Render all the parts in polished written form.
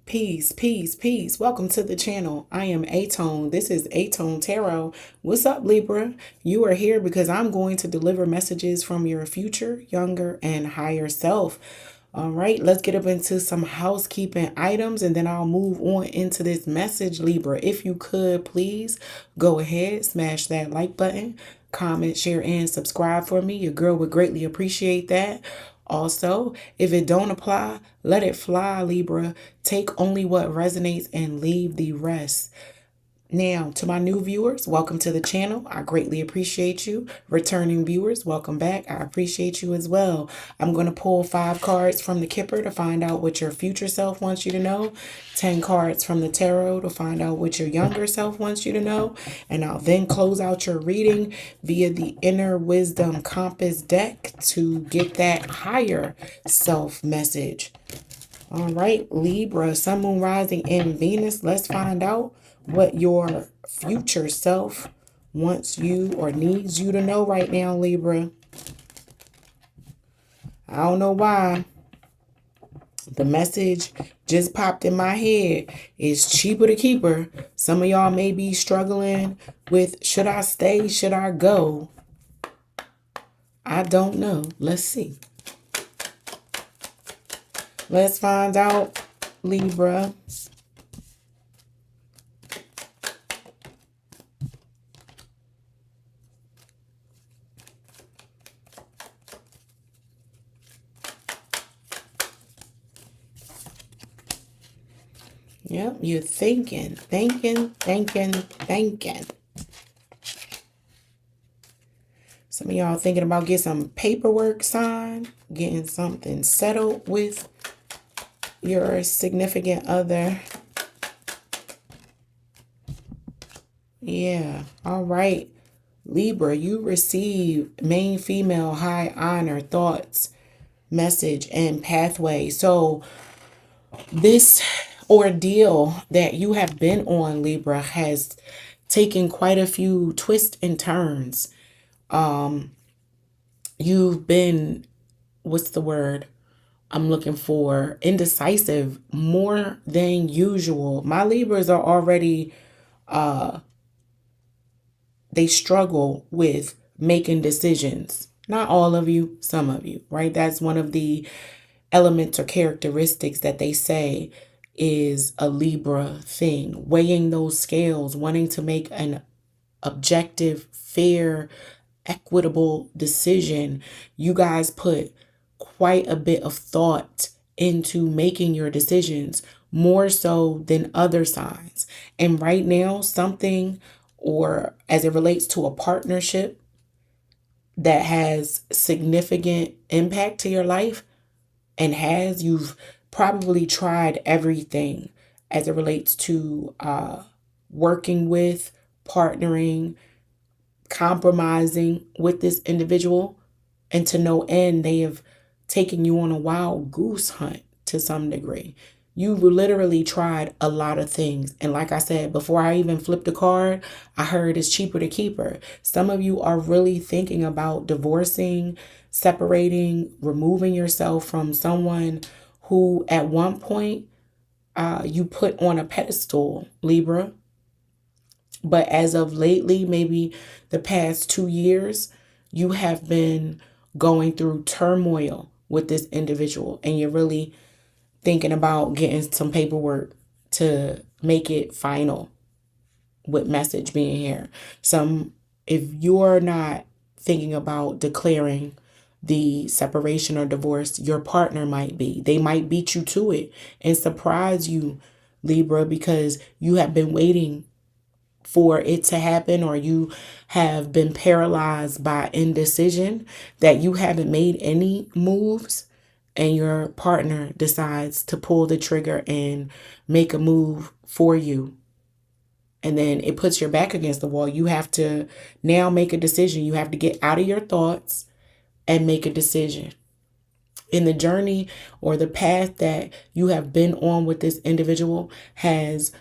Peace, peace, peace. Welcome to the channel. I am aTone. This is aTone Tarot. What's up, Libra? You are here because I'm going to deliver messages from your future, younger, and higher self. All right, let's get up into some housekeeping items and then I'll move on into this message, Libra. If you could, please go ahead, smash that like button, comment, share, and subscribe for me. Your girl would greatly appreciate that. Also, if it don't apply, let it fly, Libra. Take only what resonates and leave the rest. Now, to my new viewers, welcome to the channel. I greatly appreciate you. Returning viewers, welcome back. I appreciate you as well. I'm going to pull 5 cards from the Kipper to find out what your future self wants you to know. 10 cards from the Tarot to find out what your younger self wants you to know. And I'll then close out your reading via the Inner Wisdom Compass deck to get that higher self message. All right, Libra, Sun, Moon, Rising, and Venus. Let's find out what your future self wants you or needs you to know right now, Libra. I don't know why. The message just popped in my head. It's cheaper to keep her. Some of y'all may be struggling with, should I stay? Should I go? I don't know. Let's see. Let's find out, Libra. Yep, you're thinking. Some of y'all thinking about getting some paperwork signed, getting something settled with your significant other. Yeah, all right. Libra, you receive main female high honor thoughts, message, and pathway. So this ordeal that you have been on, Libra, has taken quite a few twists and turns. You've been, what's the word I'm looking for? Indecisive more than usual. My Libras are already, they struggle with making decisions. Not all of you, some of you, right? That's one of the elements or characteristics that they say is a Libra thing. Weighing those scales, wanting to make an objective, fair, equitable decision. You guys put quite a bit of thought into making your decisions, more so than other signs. And right now, something, or as it relates to a partnership that has significant impact to your life, and you've probably tried everything as it relates to working with, partnering, compromising with this individual, and to no end, they have taken you on a wild goose hunt to some degree. You literally tried a lot of things. And like I said, before I even flipped a card, I heard it's cheaper to keep her. Some of you are really thinking about divorcing, separating, removing yourself from someone who at one point you put on a pedestal, Libra. But as of lately, maybe the past 2 years, you have been going through turmoil with this individual, and you're really thinking about getting some paperwork to make it final, with message being here. If you're not thinking about declaring the separation or divorce, your partner might be. They might beat you to it and surprise you, Libra, because you have been waiting for it to happen, or you have been paralyzed by indecision, that you haven't made any moves, and your partner decides to pull the trigger and make a move for you. And then it puts your back against the wall. You have to now make a decision. You have to get out of your thoughts and make a decision. In the journey or the path that you have been on with this individual has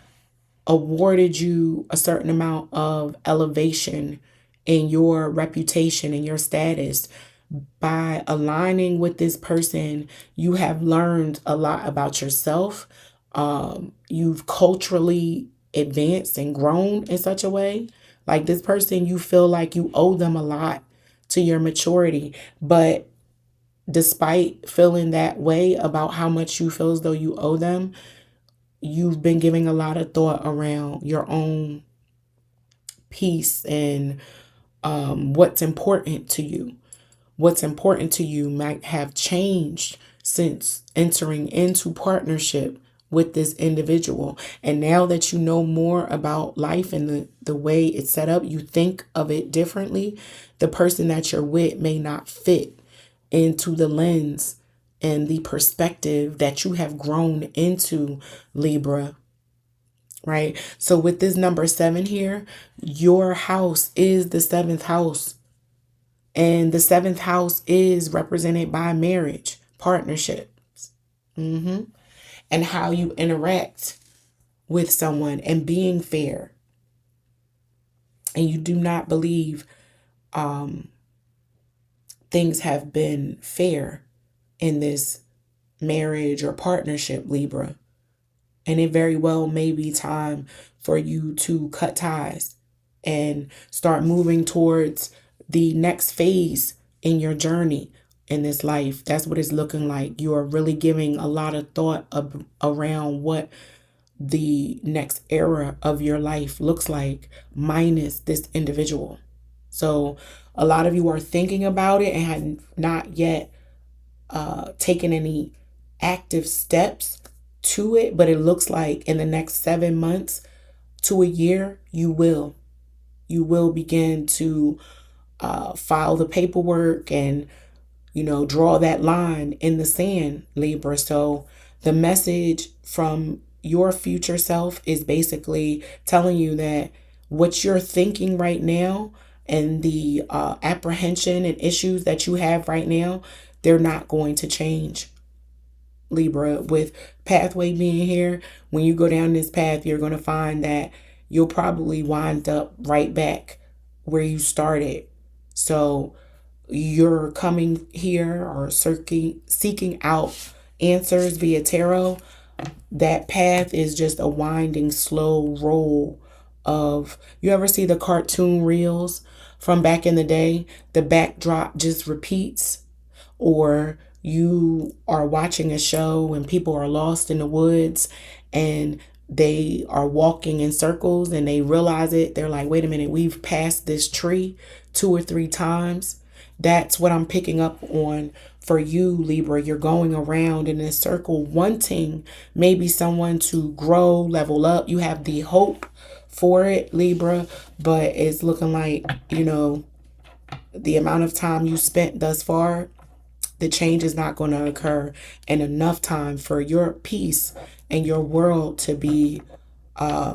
awarded you a certain amount of elevation in your reputation and your status. By aligning with this person, you have learned a lot about yourself, You've culturally advanced and grown in such a way. Like this person, you feel like you owe them a lot to your maturity. But despite feeling that way about how much you feel as though you owe them, you've been giving a lot of thought around your own peace and what's important to you. What's important to you might have changed since entering into partnership with this individual. And now that you know more about life and the way it's set up, you think of it differently. The person that you're with may not fit into the lens and the perspective that you have grown into, Libra. Right? So with this number 7 here, your house is the 7th house. And the 7th house is represented by marriage, partnerships, and how you interact with someone and being fair. And you do not believe things have been fair in this marriage or partnership, Libra. And it very well may be time for you to cut ties and start moving towards the next phase in your journey in this life. That's what it's looking like. You are really giving a lot of thought around what the next era of your life looks like, minus this individual. So a lot of you are thinking about it and have not yet taken any active steps to it, but it looks like in the next 7 months to a year, you will begin to file the paperwork and, draw that line in the sand, Libra. So the message from your future self is basically telling you that what you're thinking right now and the apprehension and issues that you have right now, they're not going to change, Libra. With pathway being here, when you go down this path, you're going to find that you'll probably wind up right back where you started. So you're coming here or seeking out answers via tarot. That path is just a winding, slow roll of, you ever see the cartoon reels from back in the day? The backdrop just repeats. Or you are watching a show and people are lost in the woods and they are walking in circles and they realize it. They're like, wait a minute, we've passed this tree 2 or 3 times. That's what I'm picking up on for you, Libra. You're going around in this circle wanting maybe someone to grow, level up. You have the hope for it, Libra, but it's looking like, the amount of time you spent thus far, the change is not going to occur in enough time for your peace and your world to be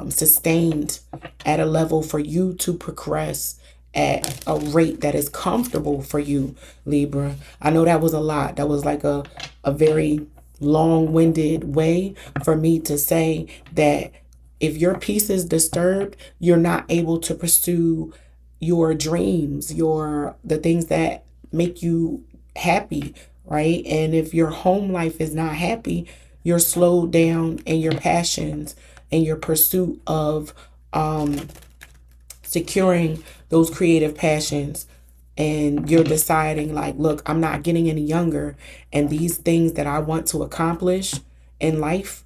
sustained at a level for you to progress at a rate that is comfortable for you, Libra. I know that was a lot. That was like a very long-winded way for me to say that if your peace is disturbed, you're not able to pursue your dreams, the things that make you happy, right? And if your home life is not happy, you're slowed down in your passions and your pursuit of securing those creative passions. And you're deciding like, look, I'm not getting any younger, and these things that I want to accomplish in life,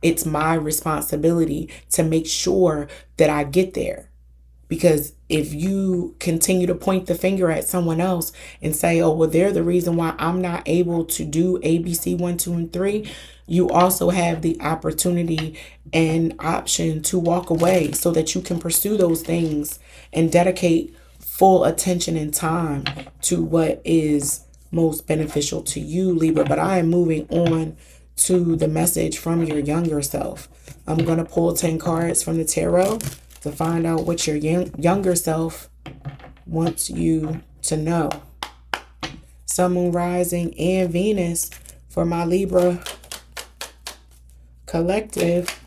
it's my responsibility to make sure that I get there. Because if you continue to point the finger at someone else and say, oh, well, they're the reason why I'm not able to do ABC 1, 2, and 3, you also have the opportunity and option to walk away so that you can pursue those things and dedicate full attention and time to what is most beneficial to you, Libra. But I am moving on to the message from your younger self. I'm going to pull 10 cards from the tarot to find out what your younger self wants you to know. Sun, Moon, Rising, and Venus for my Libra collective.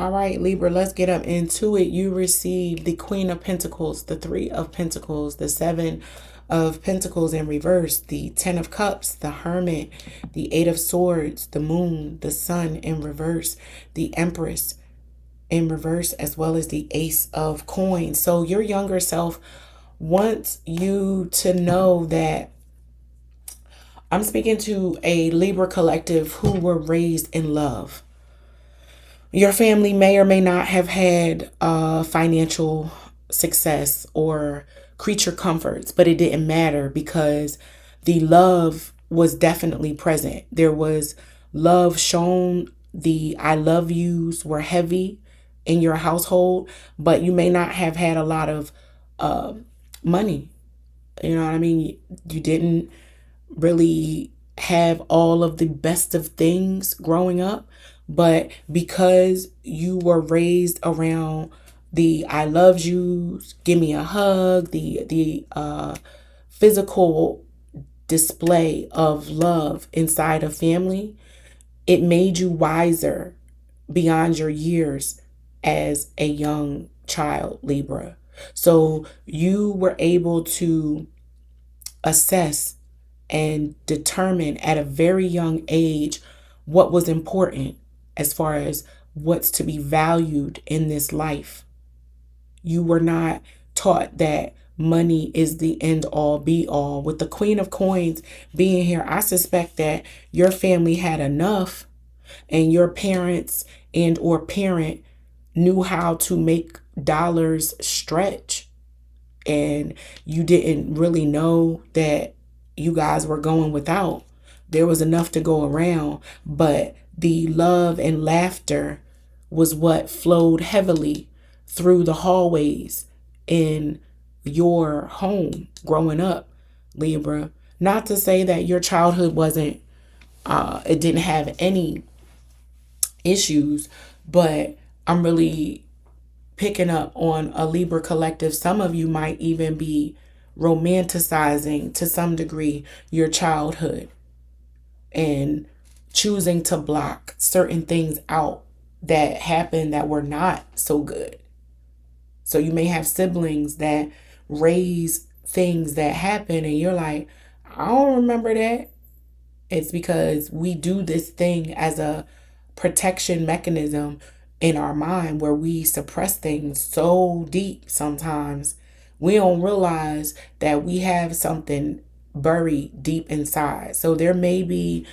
All right, Libra, let's get up into it. You receive the Queen of Pentacles, the Three of Pentacles, the Seven of Pentacles in reverse, the Ten of Cups, the Hermit, the Eight of Swords, the Moon, the Sun in reverse, the Empress in reverse, as well as the Ace of Coins. So your younger self wants you to know that I'm speaking to a Libra collective who were raised in love. Your family may or may not have had financial success or creature comforts, but it didn't matter because the love was definitely present. There was love shown. The I love yous were heavy in your household, but you may not have had a lot of money. You know what I mean? You didn't really have all of the best of things growing up, but because you were raised around the I love yous, give me a hug, the physical display of love inside a family, it made you wiser beyond your years as a young child, Libra. So you were able to assess and determine at a very young age what was important as far as what's to be valued in this life. You were not taught that money is the end all be all. With the Queen of Coins being here, I suspect that your family had enough and your parents and or parent knew how to make dollars stretch, and you didn't really know that you guys were going without. There was enough to go around, but the love and laughter was what flowed heavily through the hallways in your home growing up, Libra. Not to say that your childhood wasn't, it didn't have any issues, but I'm really picking up on a Libra collective. Some of you might even be romanticizing to some degree your childhood and choosing to block certain things out that happened that were not so good. So you may have siblings that raise things that happen and you're like, I don't remember that. It's because we do this thing as a protection mechanism in our mind where we suppress things so deep sometimes we don't realize that we have something buried deep inside. So there may be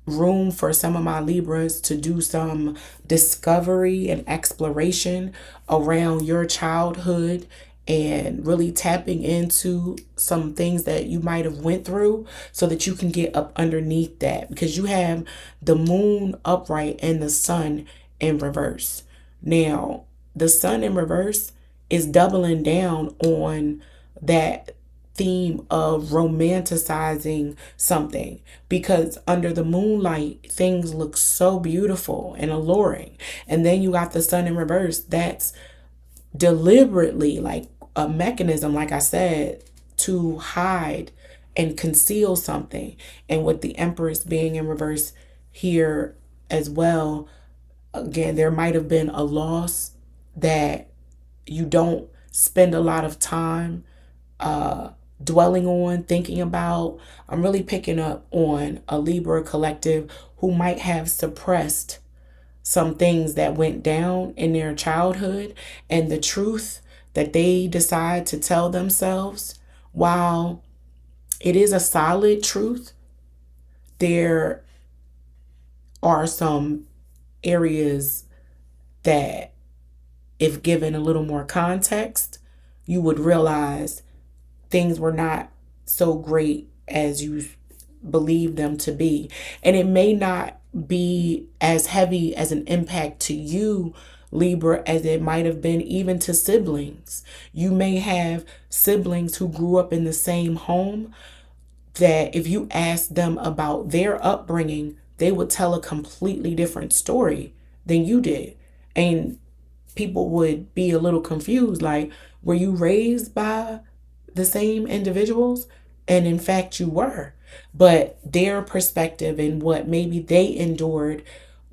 room for some of my Libras to do some discovery and exploration around your childhood and really tapping into some things that you might have went through so that you can get up underneath that, because you have the moon upright and the sun in reverse. Now, the sun in reverse is doubling down on that theme of romanticizing something, because under the moonlight things look so beautiful and alluring, and then you got the sun in reverse that's deliberately like a mechanism, like I said, to hide and conceal something. And with the Empress being in reverse here as well, again, there might have been a loss that you don't spend a lot of time dwelling on, thinking about. I'm really picking up on a Libra collective who might have suppressed some things that went down in their childhood, and the truth that they decide to tell themselves, while it is a solid truth, there are some areas that, if given a little more context, you would realize things were not so great as you believe them to be. And it may not be as heavy as an impact to you, Libra, as it might have been even to siblings. You may have siblings who grew up in the same home that if you ask them about their upbringing, they would tell a completely different story than you did. And people would be a little confused, like, were you raised by the same individuals? And in fact, you were. But their perspective and what maybe they endured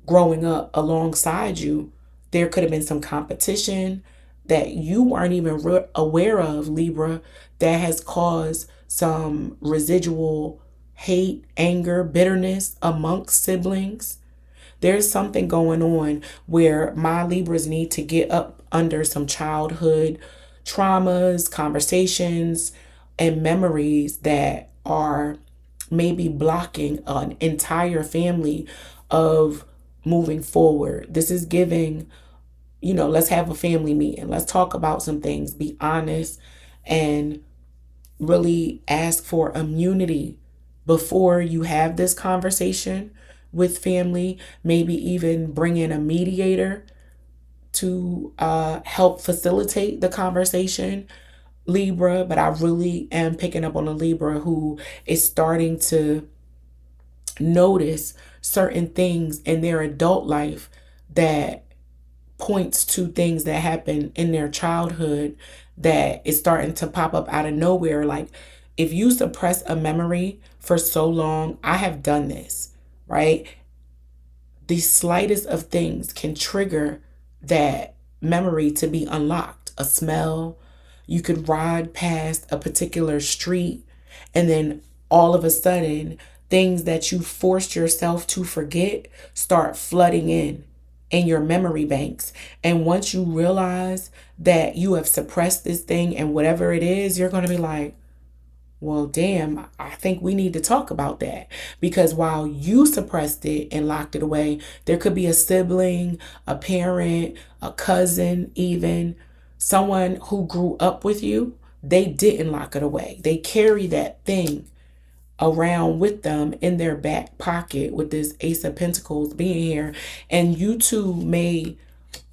growing up alongside you There could have been some competition that you weren't even aware of, Libra, that has caused some residual hate, anger, bitterness amongst siblings. There's something going on where my Libras need to get up under some childhood traumas, conversations, and memories that are maybe blocking an entire family of moving forward. This is giving, let's have a family meeting. Let's talk about some things, be honest, and really ask for immunity before you have this conversation with family. Maybe even bring in a mediator to help facilitate the conversation, Libra. But I really am picking up on a Libra who is starting to notice certain things in their adult life that points to things that happen in their childhood that is starting to pop up out of nowhere. Like, if you suppress a memory for so long, I have done this, right? The slightest of things can trigger that memory to be unlocked. A smell, you could ride past a particular street, and then all of a sudden, things that you forced yourself to forget start flooding in your memory banks. And once you realize that you have suppressed this thing and whatever it is, you're going to be like, well, damn, I think we need to talk about that. Because while you suppressed it and locked it away, there could be a sibling, a parent, a cousin, even someone who grew up with you. They didn't lock it away. They carry that thing around with them in their back pocket, with this Ace of Pentacles being here. And you two may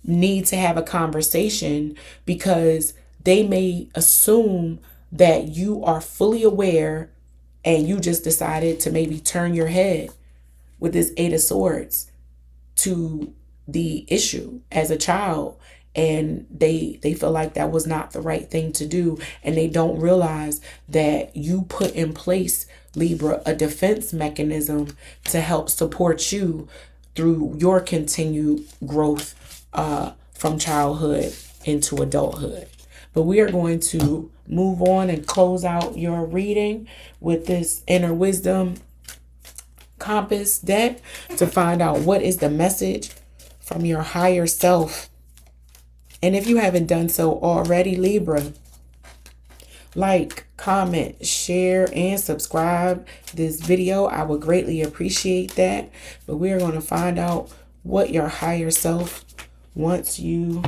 need to have a conversation because they may assume that you are fully aware and you just decided to maybe turn your head with this Eight of Swords to the issue as a child. And they feel like that was not the right thing to do. And they don't realize that you put in place, Libra, a defense mechanism to help support you through your continued growth from childhood into adulthood. But we are going to move on and close out your reading with this Inner Wisdom Compass deck to find out what is the message from your higher self. And if you haven't done so already, Libra, like, comment, share, and subscribe this video. I would greatly appreciate that. But we are going to find out what your higher self wants you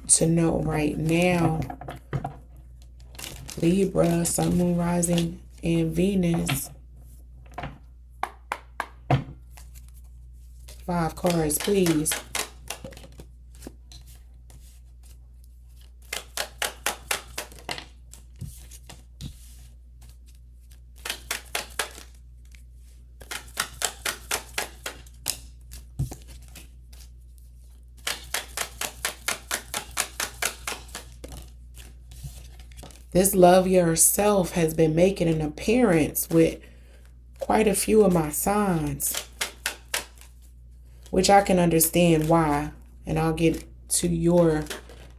to know right now. Libra, Sun, Moon, Rising, and Venus. 5 cards, please. This love yourself has been making an appearance with quite a few of my signs, which I can understand why. And I'll get to your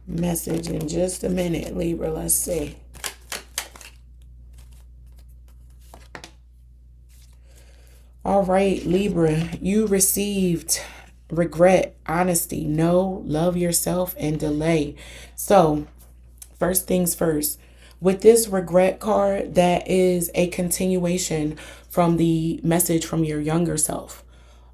message in just a minute, Libra. Let's see. All right, Libra, you received regret, honesty, no, love yourself, and delay. So, first things first. With this regret card, that is a continuation from the message from your younger self.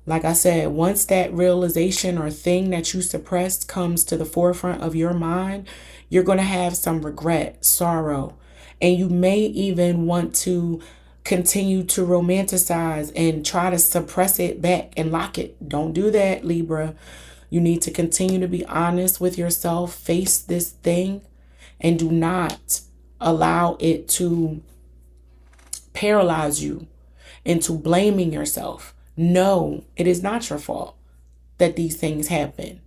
Like I said, once that realization or thing that you suppressed comes to the forefront of your mind, you're going to have some regret, sorrow, and you may even want to continue to romanticize and try to suppress it back and lock it. Don't do that, Libra. You need to continue to be honest with yourself, face this thing, and do not allow it to paralyze you into blaming yourself. No, it is not your fault that these things happen.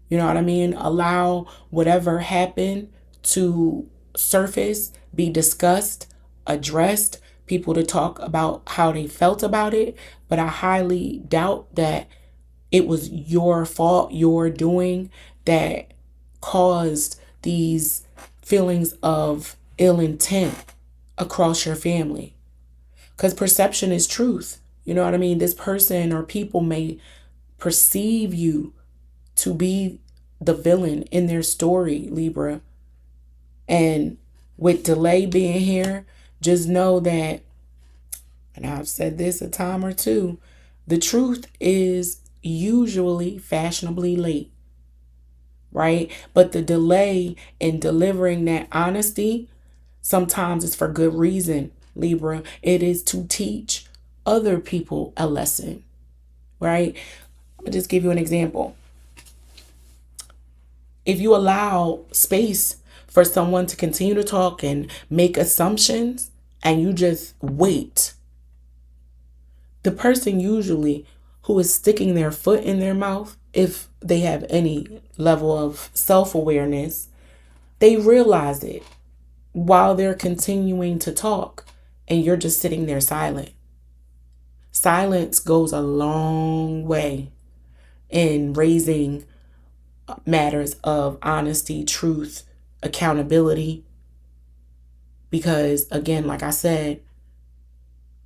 You know what I mean? Allow whatever happened to surface, be discussed, addressed, people to talk about how they felt about it. But I highly doubt that it was your fault, your doing, that caused these feelings of ill intent across your family. Because perception is truth. You know what I mean? This person or people may perceive you to be the villain in their story, Libra. And with delay being here, just know that, and I've said this a time or two, the truth is usually fashionably late, right? But the delay in delivering that honesty sometimes is for good reason, Libra. It is to teach other people a lesson, right? I'll just give you an example. If you allow space for someone to continue to talk and make assumptions and you just wait, the person usually who is sticking their foot in their mouth, if they have any level of self-awareness, they realize it while they're continuing to talk and you're just sitting there silent. Silence goes a long way in raising matters of honesty, truth, accountability. Because again, like I said,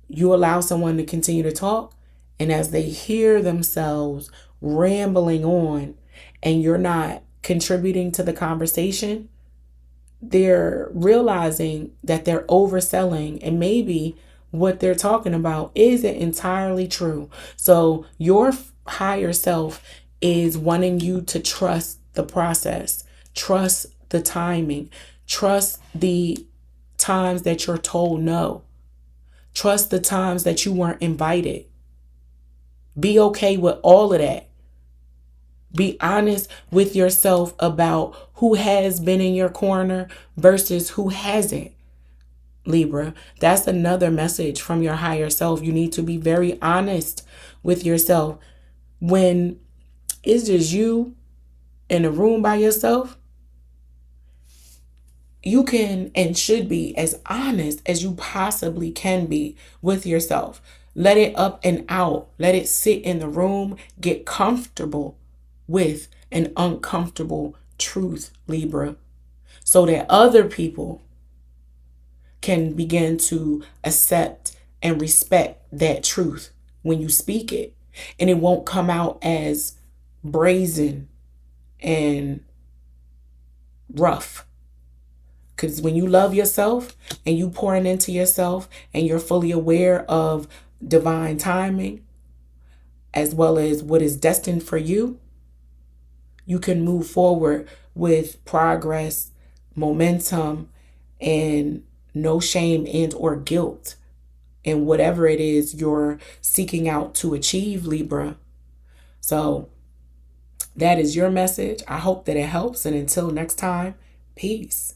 you allow someone to continue to talk, and as they hear themselves rambling on and you're not contributing to the conversation, they're realizing that they're overselling and maybe what they're talking about isn't entirely true. So your higher self is wanting you to trust the process, trust the timing, trust the times that you're told no, trust the times that you weren't invited. Be okay with all of that. Be honest with yourself about who has been in your corner versus who hasn't, Libra. That's another message from your higher self. You need to be very honest with yourself. When it's just you in a room by yourself, you can and should be as honest as you possibly can be with yourself. Let it up and out. Let it sit in the room. Get comfortable with an uncomfortable truth, Libra, so that other people can begin to accept and respect that truth when you speak it. And it won't come out as brazen and rough. Because when you love yourself and you pouring into yourself and you're fully aware of divine timing as well as what is destined for you, you can move forward with progress, momentum, and no shame and or guilt in whatever it is you're seeking out to achieve, Libra. So that is your message. I hope that it helps. And until next time, peace.